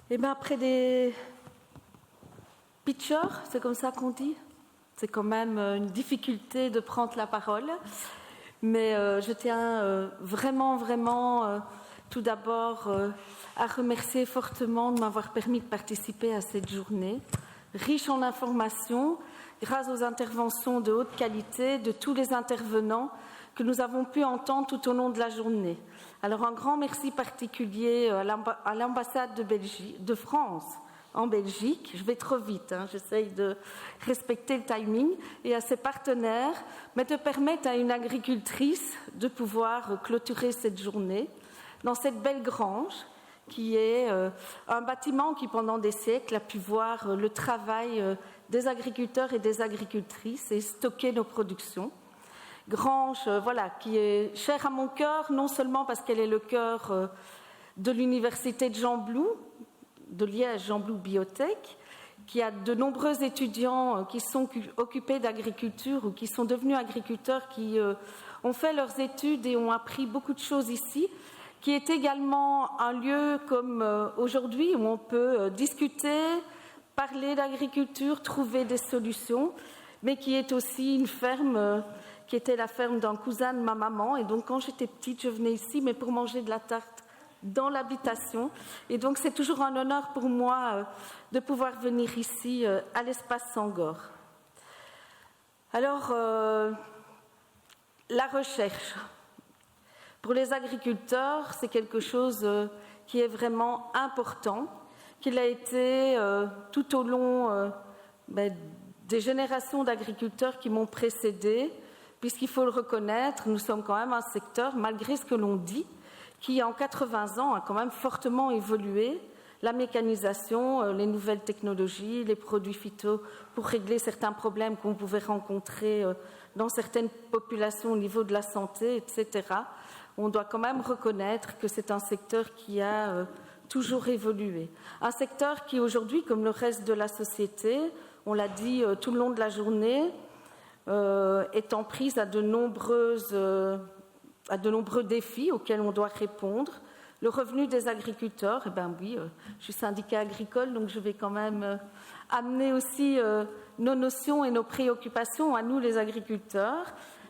Et bien après des pitchers, c'est comme ça qu'on dit. C'est quand même une difficulté de prendre la parole. Mais je tiens vraiment, tout d'abord à remercier fortement de m'avoir permis de participer à cette journée, riche en informations, grâce aux interventions de haute qualité de tous les intervenants que nous avons pu entendre tout au long de la journée. Alors un grand merci particulier à l'ambassade de France en Belgique, je vais trop vite, j'essaye de respecter le timing, et à ses partenaires, mais de permettre à une agricultrice de pouvoir clôturer cette journée dans cette belle grange qui est un bâtiment qui pendant des siècles a pu voir le travail des agriculteurs et des agricultrices et stocker nos productions. Grange, qui est chère à mon cœur, non seulement parce qu'elle est le cœur de l'université de Jean Blou, de Liège, Jean Blou Biotech, qui a de nombreux étudiants qui sont occupés d'agriculture ou qui sont devenus agriculteurs, qui ont fait leurs études et ont appris beaucoup de choses ici, qui est également un lieu comme aujourd'hui où on peut discuter, parler d'agriculture, trouver des solutions, mais qui est aussi une ferme qui était la ferme d'un cousin de ma maman. Et donc quand j'étais petite, je venais ici, mais pour manger de la tarte dans l'habitation. Et donc c'est toujours un honneur pour moi de pouvoir venir ici à l'espace Sangor. Alors, la recherche. Pour les agriculteurs, c'est quelque chose qui est vraiment important, qu'il a été tout au long des générations d'agriculteurs qui m'ont précédé, puisqu'il faut le reconnaître, nous sommes quand même un secteur, malgré ce que l'on dit, qui en 80 ans a quand même fortement évolué. La mécanisation, les nouvelles technologies, les produits phyto pour régler certains problèmes qu'on pouvait rencontrer dans certaines populations au niveau de la santé, etc. On doit quand même reconnaître que c'est un secteur qui a toujours évolué. Un secteur qui aujourd'hui, comme le reste de la société, on l'a dit tout le long de la journée, est en prise à de nombreux défis auxquels on doit répondre. Le revenu des agriculteurs, je suis syndicat agricole, donc je vais quand même amener aussi nos notions et nos préoccupations à nous les agriculteurs.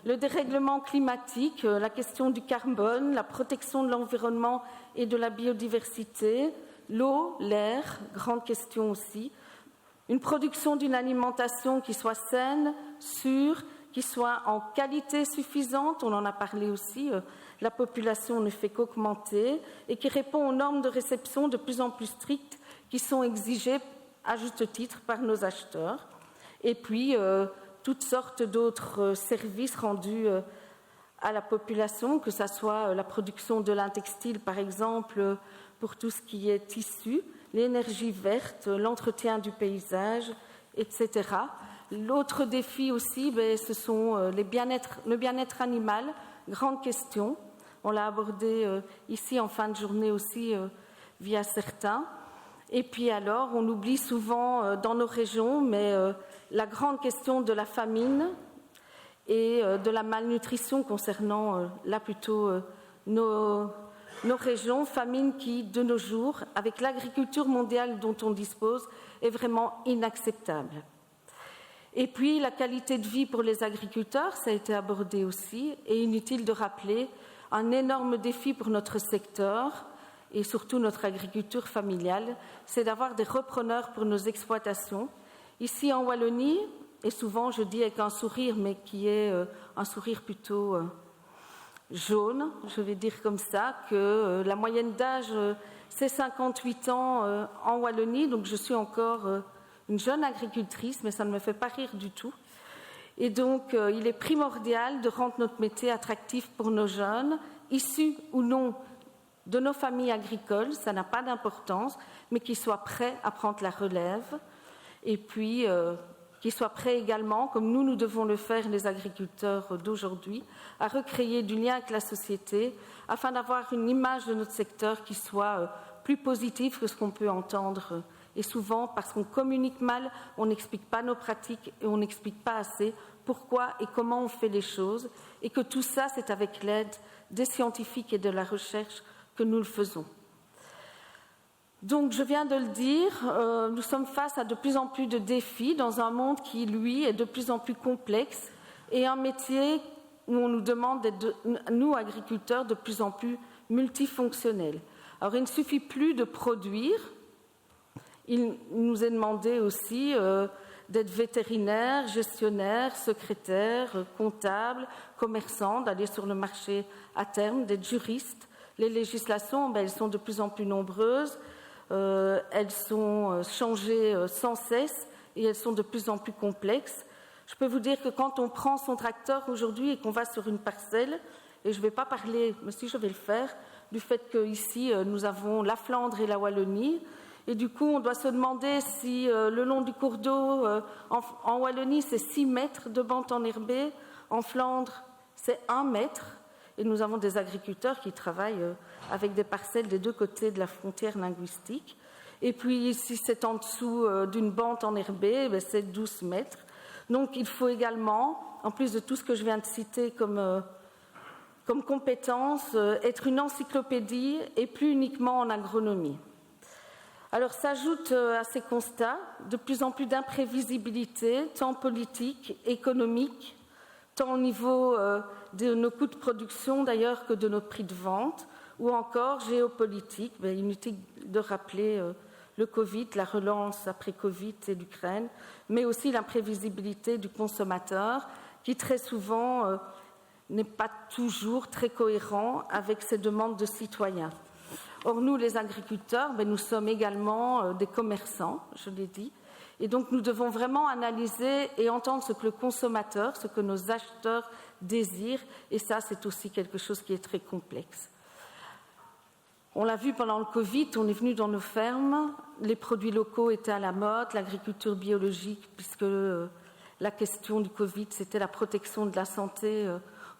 Le dérèglement climatique, la question du carbone, la protection de l'environnement et de la biodiversité, l'eau, l'air, grande question aussi. Une production d'une alimentation qui soit saine, sûre, qui soit en qualité suffisante, on en a parlé aussi, la population ne fait qu'augmenter, et qui répond aux normes de réception de plus en plus strictes qui sont exigées à juste titre par nos acheteurs. Et puis, toutes sortes d'autres services rendus à la population, que ce soit la production de lin textile, par exemple, pour tout ce qui est tissu, l'énergie verte, l'entretien du paysage, etc. L'autre défi aussi, ce sont le bien-être animal, grande question. On l'a abordé ici en fin de journée aussi via certains. Et puis alors, on oublie souvent dans nos régions, mais la grande question de la famine et de la malnutrition concernant là plutôt nos régions, famine qui, de nos jours, avec l'agriculture mondiale dont on dispose, est vraiment inacceptable. Et puis, la qualité de vie pour les agriculteurs, ça a été abordé aussi, et inutile de rappeler un énorme défi pour notre secteur et surtout notre agriculture familiale, c'est d'avoir des repreneurs pour nos exploitations. Ici en Wallonie, et souvent je dis avec un sourire, mais qui est un sourire plutôt jaune, je vais dire comme ça, que la moyenne d'âge c'est 58 ans en Wallonie, donc je suis encore une jeune agricultrice, mais ça ne me fait pas rire du tout. Et donc il est primordial de rendre notre métier attractif pour nos jeunes, issus ou non de nos familles agricoles, ça n'a pas d'importance, mais qu'ils soient prêts à prendre la relève, et puis qu'ils soient prêts également, comme nous devons le faire, les agriculteurs d'aujourd'hui, à recréer du lien avec la société, afin d'avoir une image de notre secteur qui soit plus positive que ce qu'on peut entendre. Et souvent, parce qu'on communique mal, on n'explique pas nos pratiques et on n'explique pas assez pourquoi et comment on fait les choses, et que tout ça, c'est avec l'aide des scientifiques et de la recherche que nous le faisons. Donc, je viens de le dire, nous sommes face à de plus en plus de défis dans un monde qui, lui, est de plus en plus complexe et un métier où on nous demande d'être, nous, agriculteurs, de plus en plus multifonctionnels. Alors, il ne suffit plus de produire, il nous est demandé aussi d'être vétérinaire, gestionnaire, secrétaire, comptable, commerçant, d'aller sur le marché à terme, d'être juriste. Les législations, elles sont de plus en plus nombreuses. Elles sont changées sans cesse et elles sont de plus en plus complexes. Je peux vous dire que quand on prend son tracteur aujourd'hui et qu'on va sur une parcelle, et je ne vais pas parler, mais si je vais le faire, du fait qu'ici nous avons la Flandre et la Wallonie, et du coup on doit se demander si le long du cours d'eau, en Wallonie c'est 6 mètres de bande enherbée, en Flandre c'est 1 mètre, et nous avons des agriculteurs qui travaillent avec des parcelles des deux côtés de la frontière linguistique. Et puis, si c'est en dessous d'une bande enherbée, c'est 12 mètres. Donc, il faut également, en plus de tout ce que je viens de citer comme compétence, être une encyclopédie et plus uniquement en agronomie. Alors, s'ajoute à ces constats de plus en plus d'imprévisibilité, tant politique, économique, tant au niveau de nos coûts de production d'ailleurs que de nos prix de vente, ou encore géopolitique. Inutile de rappeler le Covid, la relance après Covid et l'Ukraine, mais aussi l'imprévisibilité du consommateur qui très souvent n'est pas toujours très cohérent avec ses demandes de citoyens. Or, nous, les agriculteurs, nous sommes également des commerçants, je l'ai dit, et donc nous devons vraiment analyser et entendre ce que le consommateur, ce que nos acheteurs désirent, et ça, c'est aussi quelque chose qui est très complexe. On l'a vu pendant le Covid, on est venu dans nos fermes, les produits locaux étaient à la mode, l'agriculture biologique, puisque la question du Covid, c'était la protection de la santé,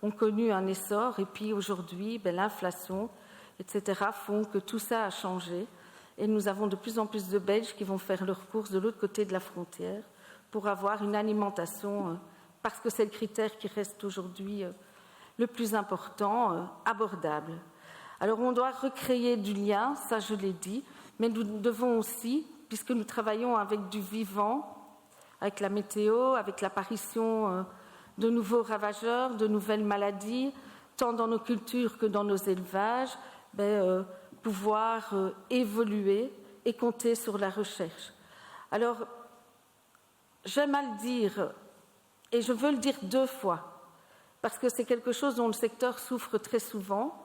ont connu un essor, et puis aujourd'hui, l'inflation, etc., font que tout ça a changé. Et nous avons de plus en plus de Belges qui vont faire leurs courses de l'autre côté de la frontière pour avoir une alimentation, parce que c'est le critère qui reste aujourd'hui le plus important, abordable. Alors on doit recréer du lien, ça je l'ai dit, mais nous devons aussi, puisque nous travaillons avec du vivant, avec la météo, avec l'apparition de nouveaux ravageurs, de nouvelles maladies, tant dans nos cultures que dans nos élevages, pouvoir évoluer et compter sur la recherche. Alors, j'aime à le dire, et je veux le dire 2 fois, parce que c'est quelque chose dont le secteur souffre très souvent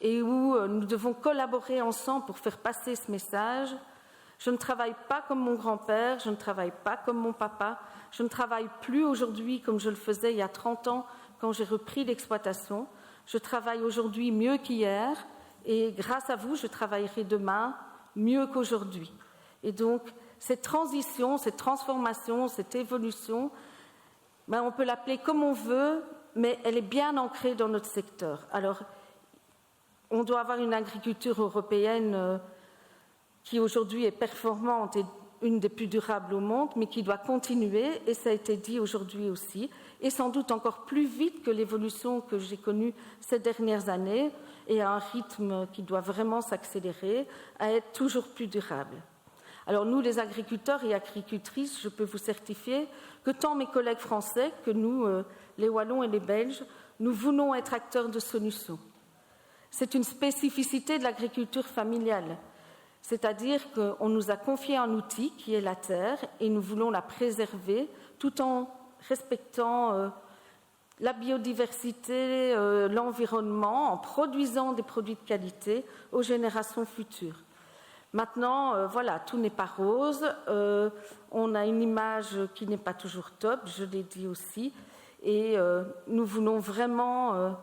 et où nous devons collaborer ensemble pour faire passer ce message. Je ne travaille pas comme mon grand-père, je ne travaille pas comme mon papa, je ne travaille plus aujourd'hui comme je le faisais il y a 30 ans quand j'ai repris l'exploitation. Je travaille aujourd'hui mieux qu'hier et grâce à vous, je travaillerai demain mieux qu'aujourd'hui. Et donc, cette transition, cette transformation, cette évolution, on peut l'appeler comme on veut, mais elle est bien ancrée dans notre secteur. Alors, on doit avoir une agriculture européenne qui aujourd'hui est performante et une des plus durables au monde, mais qui doit continuer, et ça a été dit aujourd'hui aussi, et sans doute encore plus vite que l'évolution que j'ai connue ces dernières années, et à un rythme qui doit vraiment s'accélérer, à être toujours plus durable. Alors nous, les agriculteurs et agricultrices, je peux vous certifier que tant mes collègues français que nous, les Wallons et les Belges, nous voulons être acteurs de solutions. C'est une spécificité de l'agriculture familiale. C'est-à-dire qu'on nous a confié un outil qui est la terre et nous voulons la préserver tout en respectant la biodiversité, l'environnement, en produisant des produits de qualité aux générations futures. Maintenant, voilà, tout n'est pas rose, on a une image qui n'est pas toujours top, je l'ai dit aussi, et nous voulons vraiment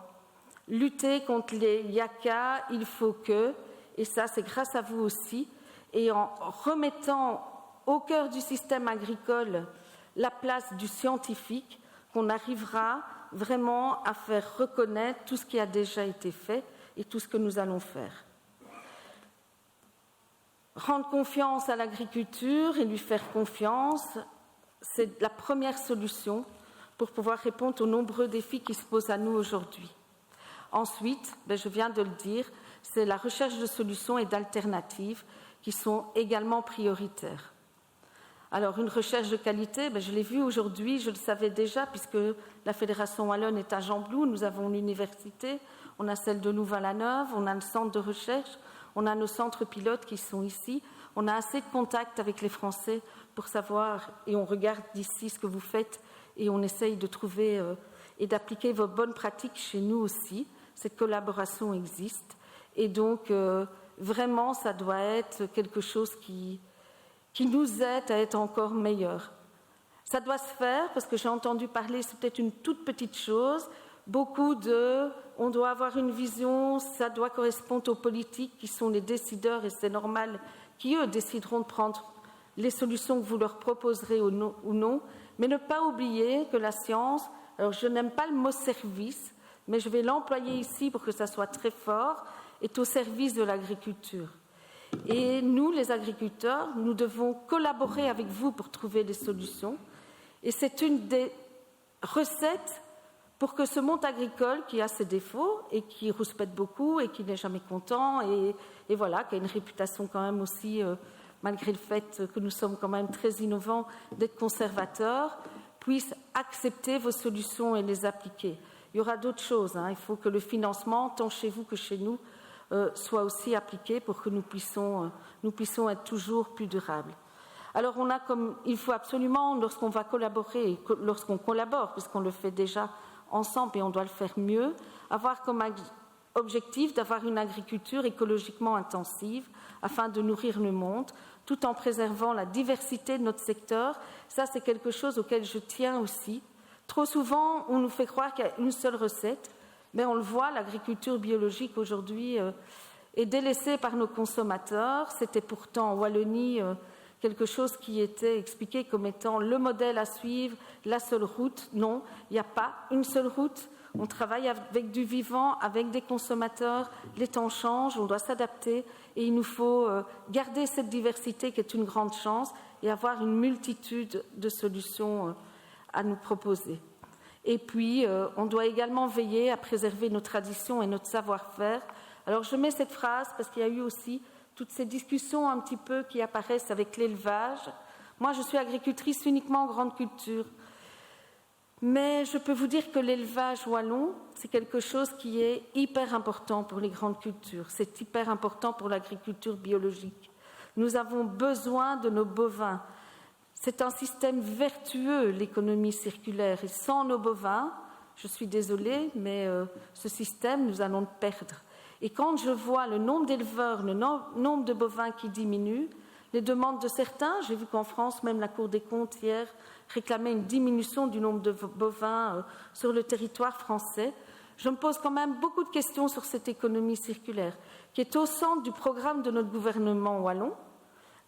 lutter contre les yaka, il faut que, et ça c'est grâce à vous aussi, et en remettant au cœur du système agricole la place du scientifique, qu'on arrivera vraiment à faire reconnaître tout ce qui a déjà été fait et tout ce que nous allons faire. Rendre confiance à l'agriculture et lui faire confiance, c'est la première solution pour pouvoir répondre aux nombreux défis qui se posent à nous aujourd'hui. Ensuite, je viens de le dire, c'est la recherche de solutions et d'alternatives qui sont également prioritaires. Alors, une recherche de qualité, je l'ai vu aujourd'hui, je le savais déjà, puisque la Fédération Wallonne est à Gembloux, nous avons l'université, on a celle de Louvain-la-Neuve, on a le centre de recherche, on a nos centres pilotes qui sont ici, on a assez de contacts avec les Français pour savoir, et on regarde d'ici ce que vous faites, et on essaye de trouver et d'appliquer vos bonnes pratiques chez nous aussi. Cette collaboration existe, et donc vraiment, ça doit être quelque chose qui nous aide à être encore meilleurs. Ça doit se faire, parce que j'ai entendu parler, c'est peut-être une toute petite chose, on doit avoir une vision, ça doit correspondre aux politiques qui sont les décideurs, et c'est normal, qui eux décideront de prendre les solutions que vous leur proposerez ou non, mais ne pas oublier que la science, alors je n'aime pas le mot service, mais je vais l'employer ici pour que ça soit très fort, est au service de l'agriculture. Et nous, les agriculteurs, nous devons collaborer avec vous pour trouver des solutions. Et c'est une des recettes pour que ce monde agricole qui a ses défauts et qui rouspète beaucoup et qui n'est jamais content et voilà, qui a une réputation quand même aussi, malgré le fait que nous sommes quand même très innovants, d'être conservateurs, puisse accepter vos solutions et les appliquer. Il y aura d'autres choses. Il faut que le financement, tant chez vous que chez nous, soit aussi appliqué pour que nous puissions être toujours plus durables. Alors il faut absolument, lorsqu'on va collaborer, lorsqu'on collabore, puisqu'on le fait déjà ensemble et on doit le faire mieux, avoir comme objectif d'avoir une agriculture écologiquement intensive afin de nourrir le monde, tout en préservant la diversité de notre secteur. Ça, c'est quelque chose auquel je tiens aussi. Trop souvent, on nous fait croire qu'il y a une seule recette. Mais on le voit, l'agriculture biologique aujourd'hui est délaissée par nos consommateurs. C'était pourtant en Wallonie quelque chose qui était expliqué comme étant le modèle à suivre, la seule route. Non, il n'y a pas une seule route. On travaille avec du vivant, avec des consommateurs. Les temps changent, on doit s'adapter et il nous faut garder cette diversité qui est une grande chance et avoir une multitude de solutions à nous proposer. Et puis, on doit également veiller à préserver nos traditions et notre savoir-faire. Alors, je mets cette phrase parce qu'il y a eu aussi toutes ces discussions un petit peu qui apparaissent avec l'élevage. Moi, je suis agricultrice uniquement en grande culture. Mais je peux vous dire que l'élevage wallon, c'est quelque chose qui est hyper important pour les grandes cultures. C'est hyper important pour l'agriculture biologique. Nous avons besoin de nos bovins. C'est un système vertueux, l'économie circulaire. Et sans nos bovins, je suis désolée, mais ce système, nous allons le perdre. Et quand je vois le nombre d'éleveurs, le nombre de bovins qui diminue, les demandes de certains, j'ai vu qu'en France, même la Cour des comptes hier réclamait une diminution du nombre de bovins sur le territoire français. Je me pose quand même beaucoup de questions sur cette économie circulaire, qui est au centre du programme de notre gouvernement wallon,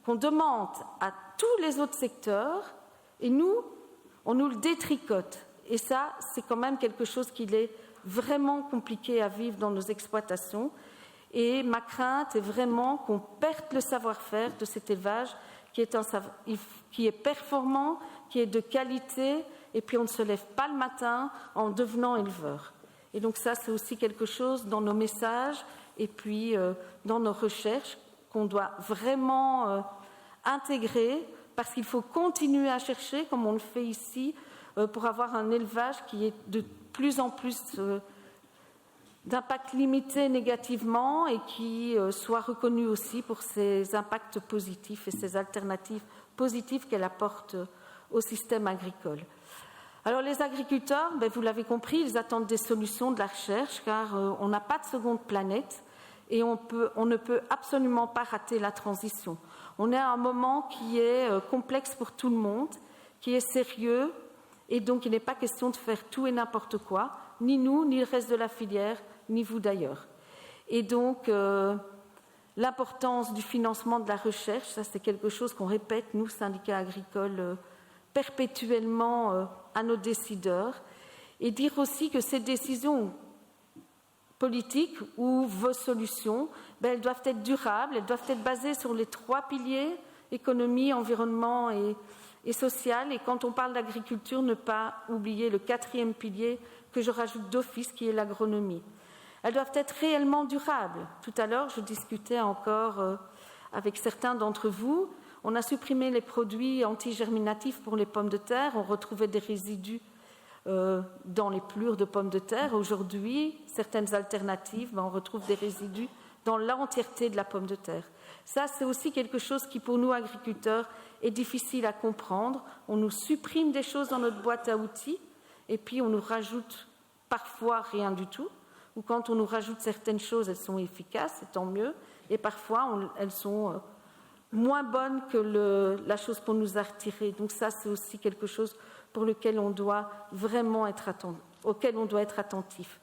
qu'on demande à tous les autres secteurs, et nous, on nous le détricote. Et ça, c'est quand même quelque chose qui est vraiment compliqué à vivre dans nos exploitations. Et ma crainte est vraiment qu'on perde le savoir-faire de cet élevage qui est performant, qui est de qualité, et puis on ne se lève pas le matin en devenant éleveur. Et donc ça, c'est aussi quelque chose dans nos messages et puis dans nos recherches qu'on doit vraiment intégrer, parce qu'il faut continuer à chercher, comme on le fait ici, pour avoir un élevage qui est de plus en plus d'impact limité négativement et qui soit reconnu aussi pour ses impacts positifs et ses alternatives positives qu'elle apporte au système agricole. Alors les agriculteurs, vous l'avez compris, ils attendent des solutions, de la recherche, car on n'a pas de seconde planète et on ne peut absolument pas rater la transition. On est à un moment qui est complexe pour tout le monde, qui est sérieux, et donc il n'est pas question de faire tout et n'importe quoi, ni nous, ni le reste de la filière, ni vous d'ailleurs. Et donc, l'importance du financement de la recherche, ça c'est quelque chose qu'on répète, nous, syndicats agricoles, perpétuellement à nos décideurs, et dire aussi que ces décisions politiques ou vos solutions, elles doivent être durables, elles doivent être basées sur les 3 piliers, économie, environnement et social. Et quand on parle d'agriculture, ne pas oublier le 4e pilier que je rajoute d'office, qui est l'agronomie. Elles doivent être réellement durables. Tout à l'heure, je discutais encore avec certains d'entre vous. On a supprimé les produits antigerminatifs pour les pommes de terre. On retrouvait des résidus dans les pelures de pommes de terre. Aujourd'hui, certaines alternatives, on retrouve des résidus dans l'entièreté de la pomme de terre. Ça, c'est aussi quelque chose qui, pour nous, agriculteurs, est difficile à comprendre. On nous supprime des choses dans notre boîte à outils et puis on nous rajoute parfois rien du tout. Ou quand on nous rajoute certaines choses, elles sont efficaces, c'est tant mieux. Et parfois, elles sont moins bonnes que la chose qu'on nous a retirée. Donc ça, c'est aussi quelque chose pour lequel on doit vraiment auquel on doit être attentif.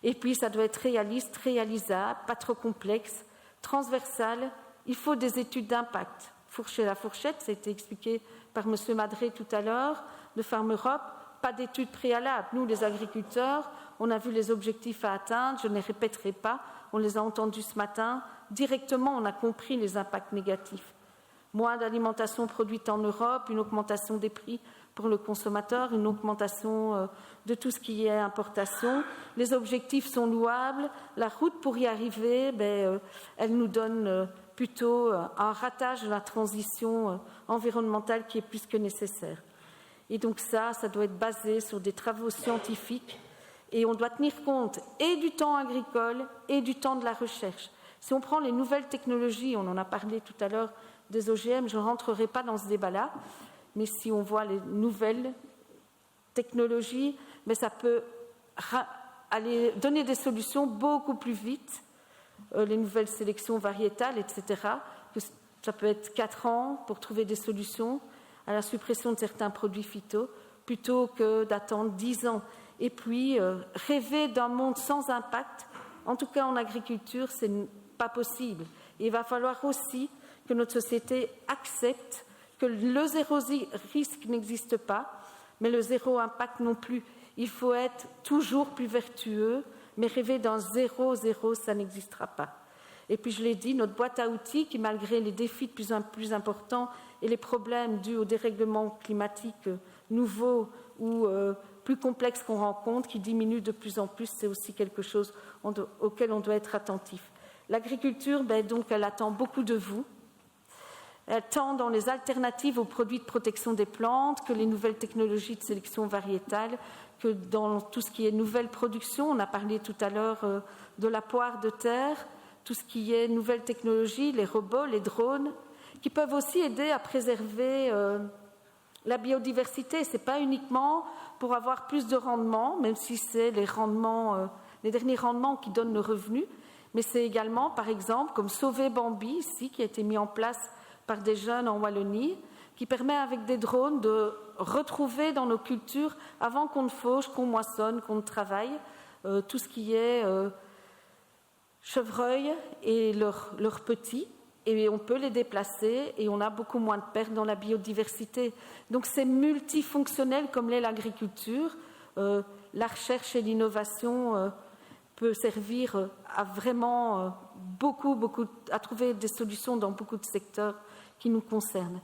Et puis, ça doit être réaliste, réalisable, pas trop complexe, transversal. Il faut des études d'impact. Fourcher la fourchette, ça a été expliqué par M. Madré tout à l'heure, de Farm Europe, pas d'études préalables. Nous, les agriculteurs, on a vu les objectifs à atteindre, je ne les répéterai pas, on les a entendus ce matin. Directement, on a compris les impacts négatifs. Moins d'alimentation produite en Europe, une augmentation des prix pour le consommateur, une augmentation de tout ce qui est importation. Les objectifs sont louables. La route pour y arriver, elle nous donne plutôt un ratage de la transition environnementale qui est plus que nécessaire. Et donc ça doit être basé sur des travaux scientifiques et on doit tenir compte et du temps agricole et du temps de la recherche. Si on prend les nouvelles technologies, on en a parlé tout à l'heure des OGM, je ne rentrerai pas dans ce débat-là, mais si on voit les nouvelles technologies, ça peut aller donner des solutions beaucoup plus vite, les nouvelles sélections variétales, etc. Ça peut être 4 ans pour trouver des solutions à la suppression de certains produits phyto, plutôt que d'attendre 10 ans. Et puis, rêver d'un monde sans impact, en tout cas en agriculture, ce n'est pas possible. Et il va falloir aussi que notre société accepte que le zéro risque n'existe pas, mais le zéro impact non plus. Il faut être toujours plus vertueux, mais rêver d'un zéro, ça n'existera pas. Et puis je l'ai dit, notre boîte à outils, qui malgré les défis de plus en plus importants et les problèmes dus au dérèglement climatique nouveau ou plus complexe qu'on rencontre, qui diminue de plus en plus, c'est aussi quelque chose auquel on doit être attentif. L'agriculture, donc, elle attend beaucoup de vous. Tant dans les alternatives aux produits de protection des plantes que les nouvelles technologies de sélection variétale, que dans tout ce qui est nouvelle production. On a parlé tout à l'heure de la poire de terre, tout ce qui est nouvelles technologies, les robots, les drones, qui peuvent aussi aider à préserver la biodiversité. Ce n'est pas uniquement pour avoir plus de rendement, même si c'est les derniers rendements qui donnent le revenu, mais c'est également, par exemple, comme Sauver Bambi, ici, qui a été mis en place par des jeunes en Wallonie, qui permet avec des drones de retrouver dans nos cultures, avant qu'on ne fauche, qu'on moissonne, qu'on ne travaille, tout ce qui est chevreuil et leurs petits, et on peut les déplacer et on a beaucoup moins de pertes dans la biodiversité. Donc c'est multifonctionnel comme l'est l'agriculture. La recherche et l'innovation peut servir à vraiment à trouver des solutions dans beaucoup de secteurs qui nous concernent.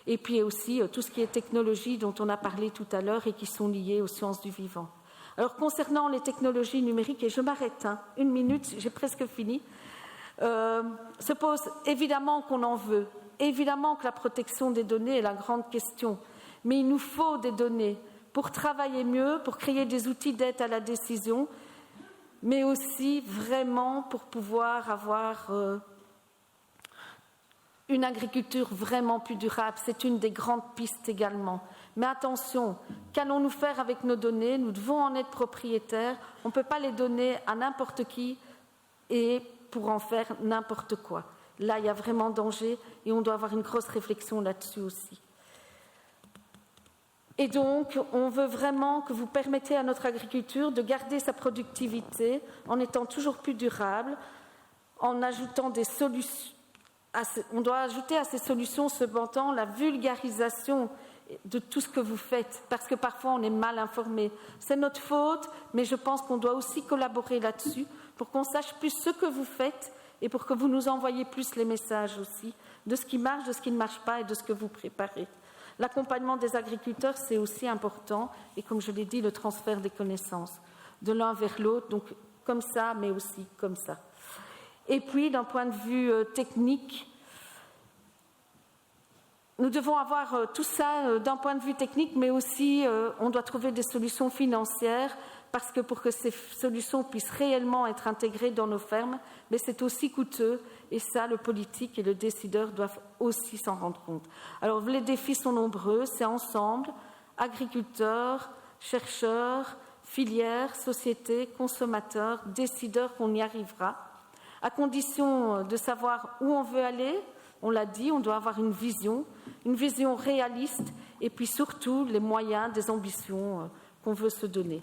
Et puis aussi tout ce qui est technologie dont on a parlé tout à l'heure et qui sont liées aux sciences du vivant. Alors concernant les technologies numériques, et je m'arrête, 1 minute, j'ai presque fini, se pose évidemment qu'on en veut, évidemment que la protection des données est la grande question, mais il nous faut des données pour travailler mieux, pour créer des outils d'aide à la décision, mais aussi vraiment pour pouvoir avoir une agriculture vraiment plus durable. C'est une des grandes pistes également. Mais attention, qu'allons-nous faire avec nos données? Nous devons en être propriétaires. On ne peut pas les donner à n'importe qui et pour en faire n'importe quoi. Là, il y a vraiment danger et on doit avoir une grosse réflexion là-dessus aussi. Et donc, on veut vraiment que vous permettiez à notre agriculture de garder sa productivité en étant toujours plus durable, en ajoutant des solutions. On doit ajouter à ces solutions cependant la vulgarisation de tout ce que vous faites, parce que parfois on est mal informé. C'est notre faute, mais je pense qu'on doit aussi collaborer là-dessus pour qu'on sache plus ce que vous faites et pour que vous nous envoyiez plus les messages aussi de ce qui marche, de ce qui ne marche pas et de ce que vous préparez. L'accompagnement des agriculteurs, c'est aussi important, et comme je l'ai dit, le transfert des connaissances de l'un vers l'autre. Donc comme ça, mais aussi comme ça. Et puis, d'un point de vue technique, nous devons avoir tout ça d'un point de vue technique, mais aussi on doit trouver des solutions financières, parce que pour que ces solutions puissent réellement être intégrées dans nos fermes, mais c'est aussi coûteux, et ça, le politique et le décideur doivent aussi s'en rendre compte. Alors, les défis sont nombreux, c'est ensemble, agriculteurs, chercheurs, filières, sociétés, consommateurs, décideurs qu'on y arrivera, à condition de savoir où on veut aller. On l'a dit, on doit avoir une vision réaliste, et puis surtout les moyens des ambitions qu'on veut se donner.